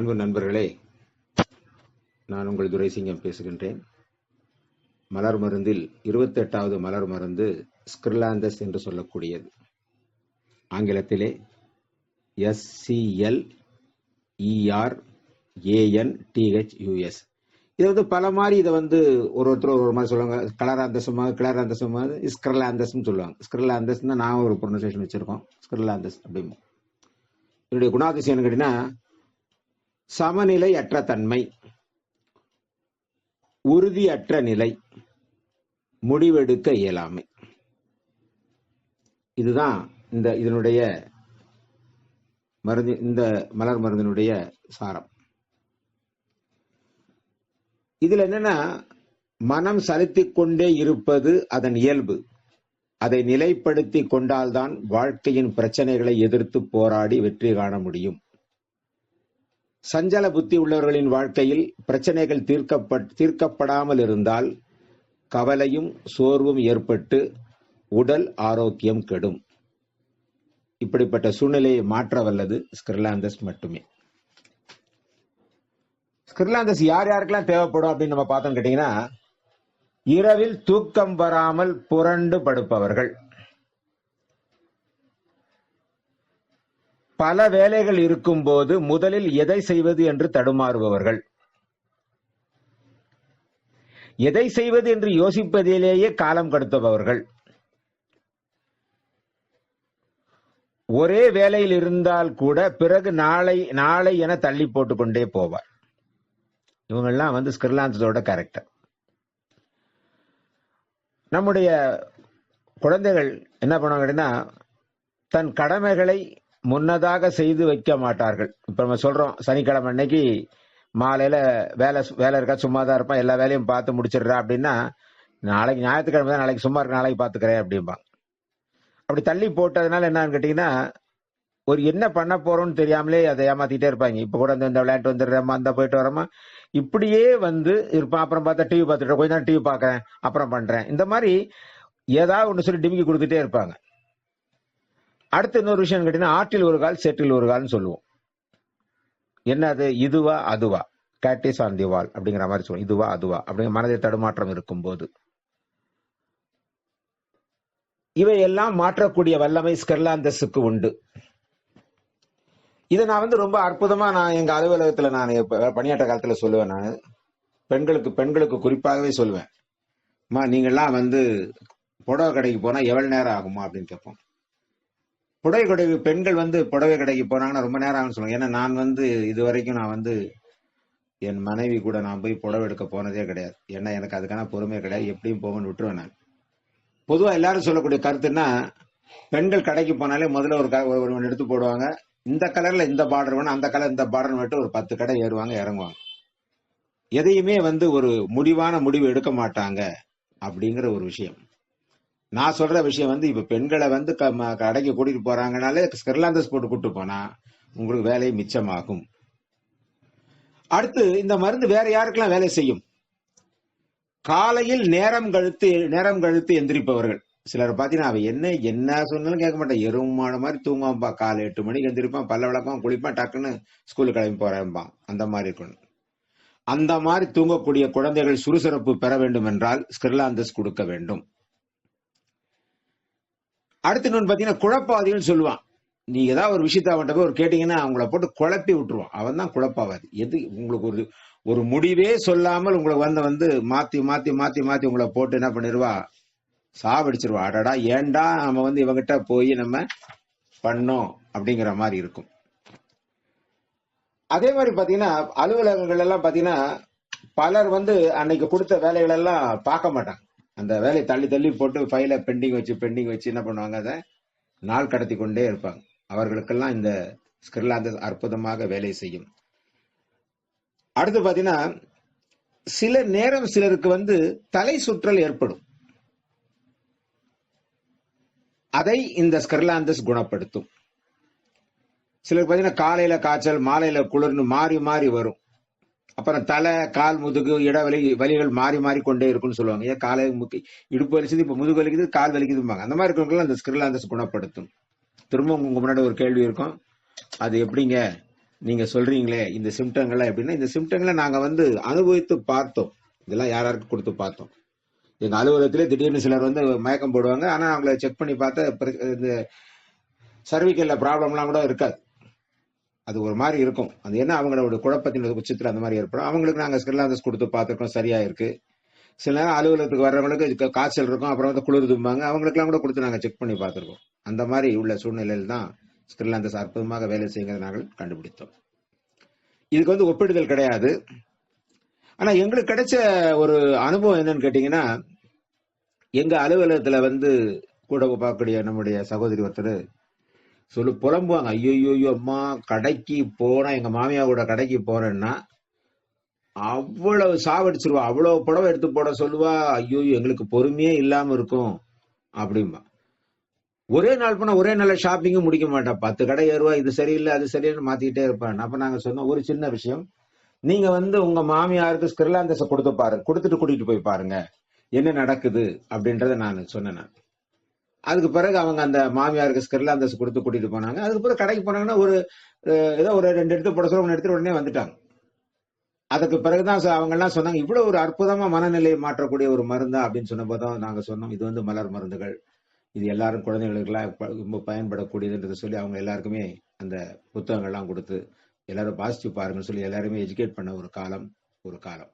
அன்பு நண்பர்களே, நான் உங்கள் துரைசிங்கம் பேசுகின்றேன். மலர் மருந்தில் 28வது மலர் மருந்து ஸ்கிர்லாந்தஸ் என்று சொல்லக்கூடியது. ஆங்கிலத்திலே SCLERANTHUS. இது பல மாதிரி இதை ஒருத்தர் ஒரு மாதிரி சொல்லுவாங்க. கிளராந்தசமா ஸ்கிர்லாந்தஸ் சொல்லுவாங்க. ஸ்கிர்லாந்தஸ் தான் நான் ஒரு ப்ரொனன்சியேஷன் வச்சிருக்கோம். ஸ்கிர்லாந்தஸ் அப்படிமோ. என்னுடைய குணாதிசயம் கேட்டீங்கன்னா, சமநிலை அற்ற தன்மை, உறுதியற்ற நிலை, முடிவெடுக்க இயலாமை. இதுதான் இதனுடைய மருந்து, இந்த மலர் மருந்தினுடைய சாரம். இதுல என்னன்னா, மனம் சலித்துக் கொண்டே இருப்பது அதன் இயல்பு. அதை நிலைப்படுத்தி கொண்டால்தான் வாழ்க்கையின் பிரச்சனைகளை எதிர்த்து போராடி வெற்றி காண முடியும். சஞ்சல புத்தி உள்ளவர்களின் வாழ்க்கையில் பிரச்சனைகள் தீர்க்கப்படாமல் இருந்தால் கவலையும் சோர்வும் ஏற்பட்டு உடல் ஆரோக்கியம் கெடும். இப்படிப்பட்ட சூழ்நிலையை மாற்ற வல்லது ஸ்கிர்லாந்தஸ் மட்டுமே. ஸ்கிர்லாந்தஸ் யார் யாருக்கெல்லாம் தேவைப்படும் அப்படின்னு நம்ம பார்த்தோம் கேட்டீங்கன்னா, இரவில் தூக்கம் வராமல் புரண்டு படுப்பவர்கள், பல வேலைகள் இருக்கும் போது முதலில் எதை செய்வது என்று தடுமாறுபவர்கள், எதை செய்வது என்று யோசிப்பதிலேயே காலம் கடத்துபவர்கள், ஒரே வேலையில் இருந்தால் கூட பிறகு நாளை நாளை என தள்ளி போட்டுக்கொண்டே போவார். இவங்கெல்லாம் ஸ்கிர்லாந்தஸோட கேரக்டர். நம்முடைய குழந்தைகள் என்ன பண்ணுவாங்கன்னா, தன் கடமைகளை முன்னதாக செய்து வைக்க மாட்டார்கள். இப்ப நம்ம சொல்றோம், சனிக்கிழமை அன்னைக்கு மாலையில வேலை இருக்கா, சும்மா தான் இருப்பான், எல்லா வேலையும் பார்த்து முடிச்சிடுறா அப்படின்னா, நாளைக்கு ஞாயிற்றுக்கிழமை தான், நாளைக்கு சும்மா இருக்க, நாளைக்கு பார்த்துக்கிறேன் அப்படிம்பாங்க. அப்படி தள்ளி போட்டதுனால என்னன்னு கேட்டீங்கன்னா, ஒரு என்ன பண்ண போறோம்னு தெரியாமலே அதை ஏமாத்திட்டே இருப்பாங்க. இப்ப கூட இந்த விளையாட்டு வந்துடுறேம்மா, அந்த போயிட்டு வரமா, இப்படியே இருப்பான். அப்புறம் பார்த்தா டிவி பார்த்துட்டு, கொஞ்ச நேரம் டிவி பார்க்கறேன், அப்புறம் பண்றேன், இந்த மாதிரி ஏதாவது ஒன்று சொல்லி டிமிக்கி கொடுத்துட்டே இருப்பாங்க. அடுத்து இன்னொரு விஷயம் கேட்டீங்கன்னா, ஆற்றில் ஒரு கால் சேற்றில் ஒரு கால்னு சொல்லுவோம். என்னது, இதுவா அதுவா, கேட்டிஸ் ஆன் தி வால் அப்படிங்கிற மாதிரி சொல்லுவோம். இதுவா அதுவா அப்படிங்கிற மனதில் தடுமாற்றம் இருக்கும் போது இவையெல்லாம் மாற்றக்கூடிய வல்லமை ஸ்கிர்லாந்தஸுக்கு உண்டு. இதை நான் ரொம்ப அற்புதமா நான் எங்க அலுவலகத்துல நான் பணியாற்ற காலத்துல சொல்லுவேன். நான் பெண்களுக்கு குறிப்பாகவே சொல்லுவேன், அம்மா நீங்கள்லாம் புடவை கடைக்கு போனா எவ்வளவு நேரம் ஆகுமா அப்படின்னு கேட்போம். பெண்கள் புடவை கடைக்கு போனாங்கன்னா ரொம்ப நேரம் ஆகும்னு சொல்லுவாங்க. ஏன்னா நான் இது வரைக்கும் நான் என் மனைவி கூட நான் போய் புடவை எடுக்க போனதே கிடையாது. ஏன்னா எனக்கு அதுக்கான பொறுமை கிடையாது. எப்படியும் போகணும்னு விட்டுருவேன் நான். பொதுவா எல்லாரும் சொல்லக்கூடிய கருத்துன்னா, பெண்கள் கடைக்கு போனாலே முதல்ல ஒரு எடுத்து போடுவாங்க. இந்த கலர்ல இந்த பார்டர் வேணும், அந்த கலர் இந்த பார்டர் விட்டு ஒரு 10 கடை ஏறுவாங்க, இறங்குவாங்க. எதையுமே ஒரு முடிவு எடுக்க மாட்டாங்க அப்படிங்கிற ஒரு விஷயம். நான் சொல்ற விஷயம் இப்ப பெண்களை கடைக்கு கூட்டிட்டு போறாங்கனாலே ஸ்கிர்லாந்தஸ் போட்டு கூட்டு போனா உங்களுக்கு வேலை மிச்சமாகும். அடுத்து இந்த மருந்து வேற யாருக்கெல்லாம் வேலை செய்யும்? காலையில் நேரம் கழித்து எந்திரிப்பவர்கள். சிலர் பாத்தீங்கன்னா, அவ என்ன சொன்னாலும் கேட்க மாட்டான், எருமாட மாதிரி தூங்குவான்பா. காலை 8 மணிக்கு எந்திரிப்பான், பல்ல விளக்கம், குளிப்பான், டக்குன்னு ஸ்கூலுக்கு கிளம்பி போறேன்பான். அந்த மாதிரி இருக்கணும். அந்த மாதிரி தூங்கக்கூடிய குழந்தைகள் சுறுசுறுப்பு பெற வேண்டும் என்றால் ஸ்கிர்லாந்தஸ் கொடுக்க வேண்டும். அடுத்து இன்னொன்னு பாத்தீங்கன்னா, குழப்பவாதிகள் சொல்லுவான். நீ ஏதாவது ஒரு விஷயத்த அவன்கிட்ட போய் கேட்டீங்கன்னா அவங்கள போட்டு குழப்பி விட்டுருவான். அவன் தான் குழப்பவாதி. எது உங்களுக்கு ஒரு முடிவே சொல்லாமல் உங்களுக்கு மாத்தி மாத்தி மாத்தி மாத்தி உங்களை போட்டு என்ன பண்ணிடுவா, சாவடிச்சிருவா. அடடா, ஏண்டா நம்ம இவங்கிட்ட போய் நம்ம பண்ணோம் அப்படிங்கிற மாதிரி இருக்கும். அதே மாதிரி பாத்தீங்கன்னா, அலுவலகங்கள் எல்லாம் பாத்தீங்கன்னா, பலர் அன்னைக்கு கொடுத்த வேலைகள் எல்லாம் பார்க்க மாட்டாங்க. அந்த வேலையை தள்ளி தள்ளி போட்டு ஃபைலை பெண்டிங் வச்சு என்ன பண்ணுவாங்க, அதை நாள் கடத்தி கொண்டே இருப்பாங்க. அவர்களுக்கெல்லாம் இந்த ஸ்கிர்லாந்தஸ் அற்புதமாக வேலை செய்யும். அடுத்து பாத்தீங்கன்னா, சிலருக்கு தலை சுற்றல் ஏற்படும். அதை இந்த ஸ்கிர்லாந்தஸ் குணப்படுத்தும். சிலருக்கு பாத்தீங்கன்னா, காலையில காய்ச்சல், மாலையில குளிர்னு மாறி மாறி வரும். அப்புறம் தலை, கால், முதுகு, வலிகள் மாறி மாறி கொண்டே இருக்கும்னு சொல்லுவாங்க. ஏன் காலை இடுப்பு வலிக்குது, இப்ப முதுகு வலிக்குது, கால் வலிக்குதும்பாங்க. அந்த மாதிரி இருக்கவங்களாம் இந்த ஸ்கிர்லாந்தஸ் குணப்படுத்தும். திரும்ப உங்க முன்னாடி ஒரு கேள்வி இருக்கும், அது எப்படிங்க நீங்க சொல்றீங்களே இந்த சிம்டங்கள்லாம் எப்படின்னா, இந்த சிம்டங்களை நாங்க வந்து அனுபவித்து பார்த்தோம். இதெல்லாம் யார் யாருக்கு கொடுத்து பார்த்தோம். எங்க அலுவலகத்திலே திடீர்னு சிலர் வந்து மயக்கம் போடுவாங்க. ஆனா அவங்கள செக் பண்ணி பார்த்தா இந்த சர்விக்கல்ல ப்ராப்ளம்லாம் கூட இருக்காது. அது ஒரு மாதிரி இருக்கும். அது என்ன அவங்களோட குழப்பத்தின் உச்சத்தில் அந்த மாதிரி ஏற்படும். அவங்களுக்கு நாங்க ஸ்கிர்லாந்தஸ் கொடுத்து பார்த்துருக்கோம், சரியா இருக்கு. சில நேரம் அலுவலகத்துக்கு வர்றவங்களுக்கு காய்ச்சல் இருக்கும், அப்புறம் வந்து குளிர்தும்பாங்க, அவங்களுக்குலாம் கூட கொடுத்து நாங்க செக் பண்ணி பார்த்துருக்கோம். அந்த மாதிரி உள்ள சூழ்நிலையில் தான் ஸ்கிர்லாந்தஸ் அற்புதமாக வேலை செய்கிறத நாங்கள் கண்டுபிடித்தோம். இதுக்கு வந்து ஒப்பிடுதல் கிடையாது. ஆனா எங்களுக்கு கிடைச்ச ஒரு அனுபவம் என்னன்னு கேட்டீங்கன்னா, எங்க அலுவலகத்துல வந்து கூட பார்க்கக்கூடிய நம்முடைய சகோதரி ஒருத்தர் புலம்புவாங்க. ஐயோ அம்மா, கடைக்கு போனா எங்க மாமியா கூட கடைக்கு போறேன்னா அவ்வளவு சாவடிச்சிருவா, அவ்வளவு புடவை எடுத்து போட சொல்லுவா. ஐயோ எங்களுக்கு பொறுமையே இல்லாம இருக்கும் அப்படிம்பா. ஒரே நாள் போனா ஒரே நாள்ல ஷாப்பிங்கும் முடிக்க மாட்டா. 10 கடை ஏறுவா, இது சரியில்லை அது சரியில்லைன்னு மாத்திக்கிட்டே இருப்பான். அப்ப நாங்க சொன்னோம், ஒரு சின்ன விஷயம், நீங்க வந்து உங்க மாமியாருக்கு ஸ்கிர்லாந்தஸ கொடுத்து பாருங்க, கொடுத்துட்டு கூட்டிட்டு போய் பாருங்க என்ன நடக்குது அப்படின்றத நான் சொன்னேன். நான் அதுக்கு பிறகு அவங்க அந்த மாமியாருக்கு ஸ்கிர்லாந்தஸ் கொடுத்து கூட்டிட்டு போனாங்க. அதுக்கு பிறகு கடைக்கு போனாங்கன்னா ஒரு ஏதோ ஒரு 2 எடுத்து போட சொல்ல 1 எடுத்துட்டு உடனே வந்துட்டாங்க. அதுக்கு பிறகுதான் அவங்க எல்லாம் சொன்னாங்க, இவ்வளவு ஒரு அற்புதமா மனநிலையை மாற்றக்கூடிய ஒரு மருந்தா அப்படின்னு சொன்னபோதும் நாங்க சொன்னோம், இது வந்து மலர் மருந்துகள், இது எல்லாரும் குழந்தைகளுக்கெல்லாம் ரொம்ப பயன்படக்கூடியதுன்றதை சொல்லி அவங்க எல்லாருக்குமே அந்த புத்தகங்கள்லாம் கொடுத்து எல்லாரும் பாசிட்டிவ் பாருங்கன்னு சொல்லி எல்லாருமே எஜுகேட் பண்ண ஒரு காலம்.